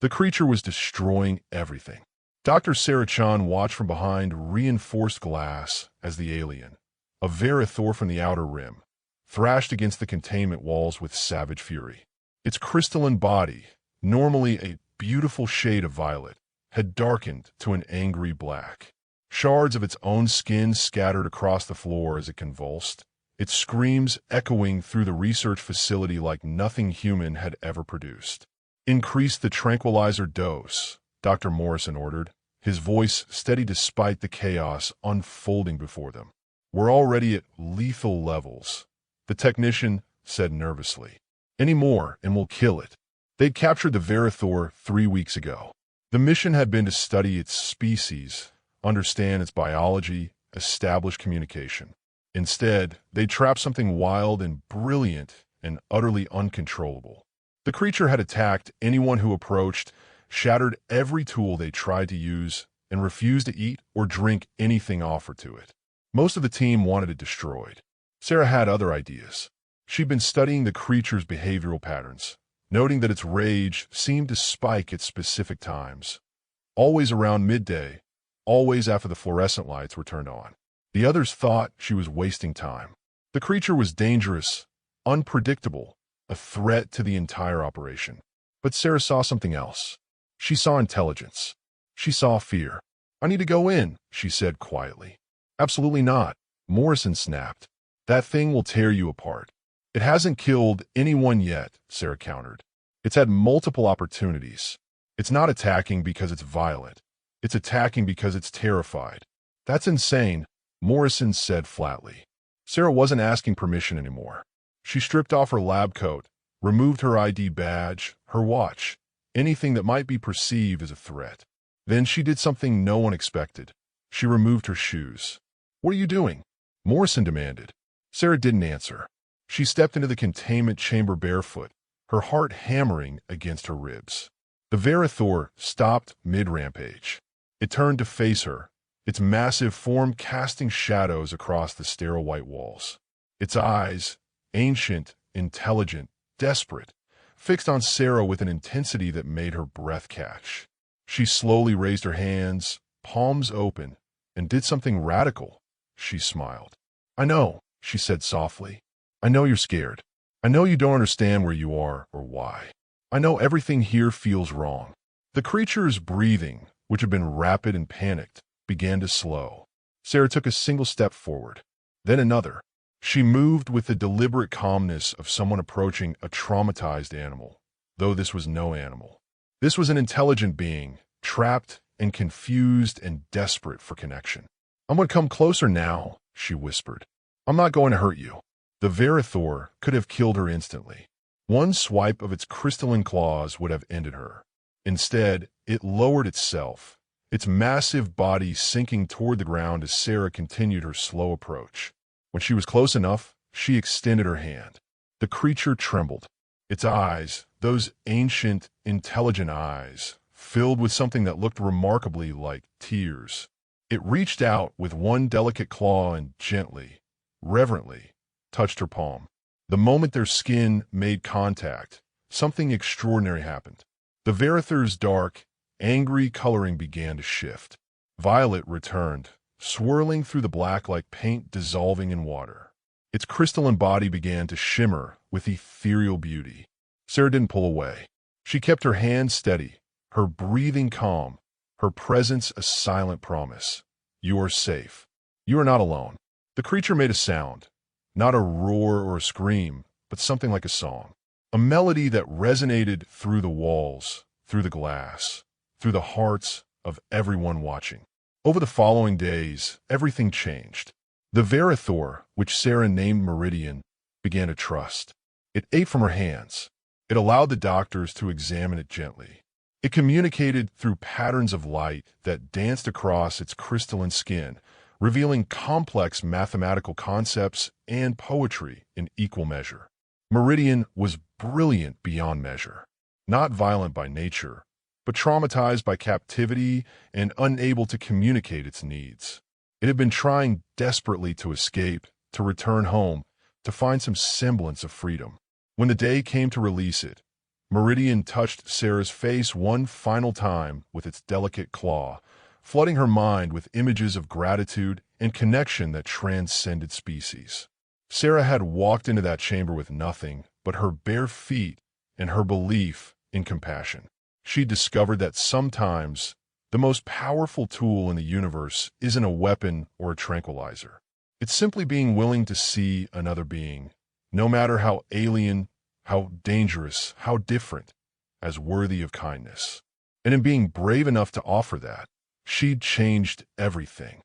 The creature was destroying everything. Dr. Sarah Chan watched from behind reinforced glass as the alien, a Verathor from the outer rim, thrashed against the containment walls with savage fury. Its crystalline body, normally a beautiful shade of violet, had darkened to an angry black. Shards of its own skin scattered across the floor as it convulsed, its screams echoing through the research facility like nothing human had ever produced. "Increase the tranquilizer dose," Dr. Morrison ordered, his voice steady despite the chaos unfolding before them. "We're already at lethal levels," the technician said nervously. "Any more and we'll kill it." They'd captured the Verathor 3 weeks ago. The mission had been to study its species, understand its biology, establish communication. Instead, they trapped something wild and brilliant and utterly uncontrollable. The creature had attacked anyone who approached, shattered every tool they tried to use, and refused to eat or drink anything offered to it. Most of the team wanted it destroyed. Sarah had other ideas. She'd been studying the creature's behavioral patterns, noting that its rage seemed to spike at specific times. Always around midday, always after the fluorescent lights were turned on. The others thought she was wasting time. The creature was dangerous, unpredictable, a threat to the entire operation. But Sarah saw something else. She saw intelligence. She saw fear. "I need to go in," she said quietly. "Absolutely not," Morrison snapped. "That thing will tear you apart." "It hasn't killed anyone yet," Sarah countered. "It's had multiple opportunities. It's not attacking because it's violent. It's attacking because it's terrified." "That's insane," Morrison said flatly. Sarah wasn't asking permission anymore. She stripped off her lab coat, removed her ID badge, her watch, anything that might be perceived as a threat. Then she did something no one expected. She removed her shoes. "What are you doing?" Morrison demanded. Sarah didn't answer. She stepped into the containment chamber barefoot, her heart hammering against her ribs. The Verathor stopped mid-rampage. It turned to face her, its massive form casting shadows across the sterile white walls. Its eyes, ancient, intelligent, desperate, fixed on Sarah with an intensity that made her breath catch. She slowly raised her hands, palms open, and did something radical. She smiled. "I know," she said softly. "I know you're scared. I know you don't understand where you are or why. I know everything here feels wrong." The creature's breathing, which had been rapid and panicked, began to slow. Sarah took a single step forward, then another. She moved with the deliberate calmness of someone approaching a traumatized animal, though this was no animal. This was an intelligent being, trapped and confused and desperate for connection. "I'm going to come closer now," she whispered. "I'm not going to hurt you." The Verathor could have killed her instantly. One swipe of its crystalline claws would have ended her. Instead, it lowered itself, its massive body sinking toward the ground as Sarah continued her slow approach. When she was close enough, she extended her hand. The creature trembled. Its eyes, those ancient, intelligent eyes, filled with something that looked remarkably like tears. It reached out with one delicate claw and gently, reverently, touched her palm. The moment their skin made contact, something extraordinary happened. The Verathor's dark, angry coloring began to shift. Violet returned, swirling through the black like paint dissolving in water. Its crystalline body began to shimmer with ethereal beauty. Sarah didn't pull away. She kept her hand steady, her breathing calm, her presence a silent promise. "You are safe. You are not alone." The creature made a sound, not a roar or a scream, but something like a song. A melody that resonated through the walls, through the glass, through the hearts of everyone watching. Over the following days, everything changed. The Verathor, which Sarah named Meridian, began to trust. It ate from her hands. It allowed the doctors to examine it gently. It communicated through patterns of light that danced across its crystalline skin, revealing complex mathematical concepts and poetry in equal measure. Meridian was brilliant beyond measure, not violent by nature, but traumatized by captivity and unable to communicate its needs. It had been trying desperately to escape, to return home, to find some semblance of freedom. When the day came to release it, Meridian touched Sarah's face one final time with its delicate claw, flooding her mind with images of gratitude and connection that transcended species. Sarah had walked into that chamber with nothing but her bare feet and her belief in compassion. She discovered that sometimes the most powerful tool in the universe isn't a weapon or a tranquilizer. It's simply being willing to see another being, no matter how alien, how dangerous, how different, as worthy of kindness. And in being brave enough to offer that, she'd changed everything.